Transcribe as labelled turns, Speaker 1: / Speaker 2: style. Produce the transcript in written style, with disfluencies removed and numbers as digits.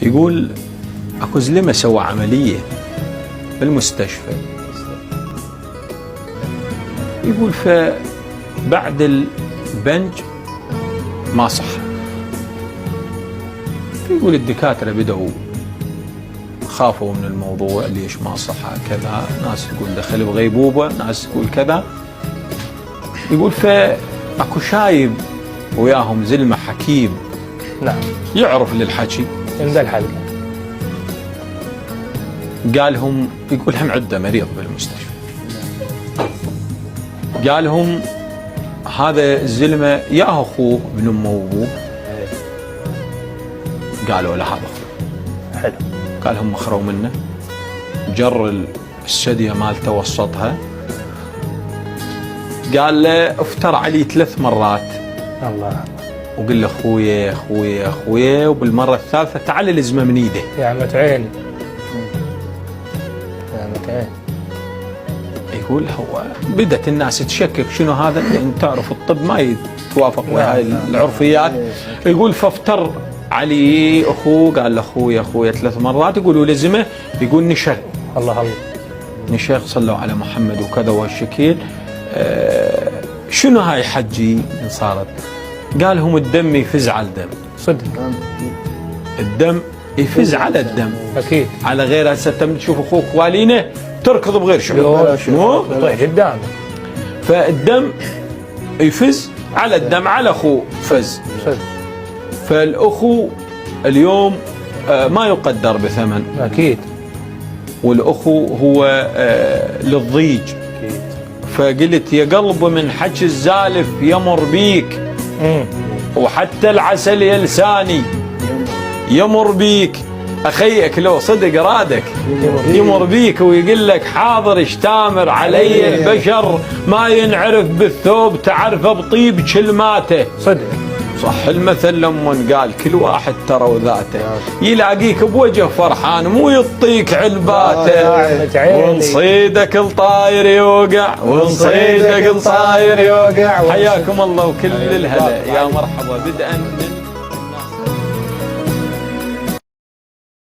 Speaker 1: يقول اكو زلمه سوى عمليه بالمستشفى، يقول فبعد البنج ما صح. يقول الدكاتره بدأوا خافوا من الموضوع، ليش ما صح كذا، ناس تقول دخل بغيبوبه، ناس تقول كذا. يقول فاكو شايب وياهم زلمه حكيم،
Speaker 2: نعم،
Speaker 1: يعرف للحكي
Speaker 2: من ذا الحلقه.
Speaker 1: قالهم، يقول هم عنده مريض بالمستشفى، قالهم هذا الزلمه يا اخوه من امه وابوه. قالوا له هذا اخوه.
Speaker 2: حلو.
Speaker 1: قال هم مخروا منه، جر السديه مالته وسطها، قال له افتر علي 3 مرات،
Speaker 2: الله،
Speaker 1: وقال له اخويا اخويا اخويا، وبالمره الثالثه تعال لزمه من ايده.
Speaker 2: يا عمة عيني، يا عمة عيني.
Speaker 1: يقول هو بدت الناس تشكك شنو هذا، لان تعرف الطب ما يتوافق ويا هاي العرفيات. يقول فافتر علي اخوه، قال له اخويا اخويا 3 مرات، يقولوا لزمه، يقول نشر.
Speaker 2: الله الله،
Speaker 1: نشر، صلوا على محمد وكذا وهالشكل. شنو هاي حجي من صارت؟ قال هم الدم يفز على الدم.
Speaker 2: صدق،
Speaker 1: الدم يفز على الدم،
Speaker 2: اكيد.
Speaker 1: على غير هسه انت تشوف اخوك والينه تركض بغير شعور، مو
Speaker 2: يطيح قدامه.
Speaker 1: فالدم يفز على الدم، على اخوه فز.
Speaker 2: صدق.
Speaker 1: فالاخو اليوم ما يقدر بثمن،
Speaker 2: اكيد.
Speaker 1: والاخو هو للضيج.
Speaker 2: اكيد.
Speaker 1: فقلت يا قلب من حكي الزالف يمر بيك، وحتى العسل يا لساني يمر بيك. اخيك لو صدق رادك يمر بيك، ويقول لك حاضر اشتامر علي البشر، ما ينعرف بالثوب تعرفه بطيب كلماته.
Speaker 2: صدق.
Speaker 1: صح المثل لمن قال كل واحد ترى وذاته، يلاقيك بوجه فرحان مو يعطيك علباته. ونصيدك الطاير يوقع، ونصيدك الطاير يوقع. حياكم الله وكل الهلا، يا مرحبا. بدءا من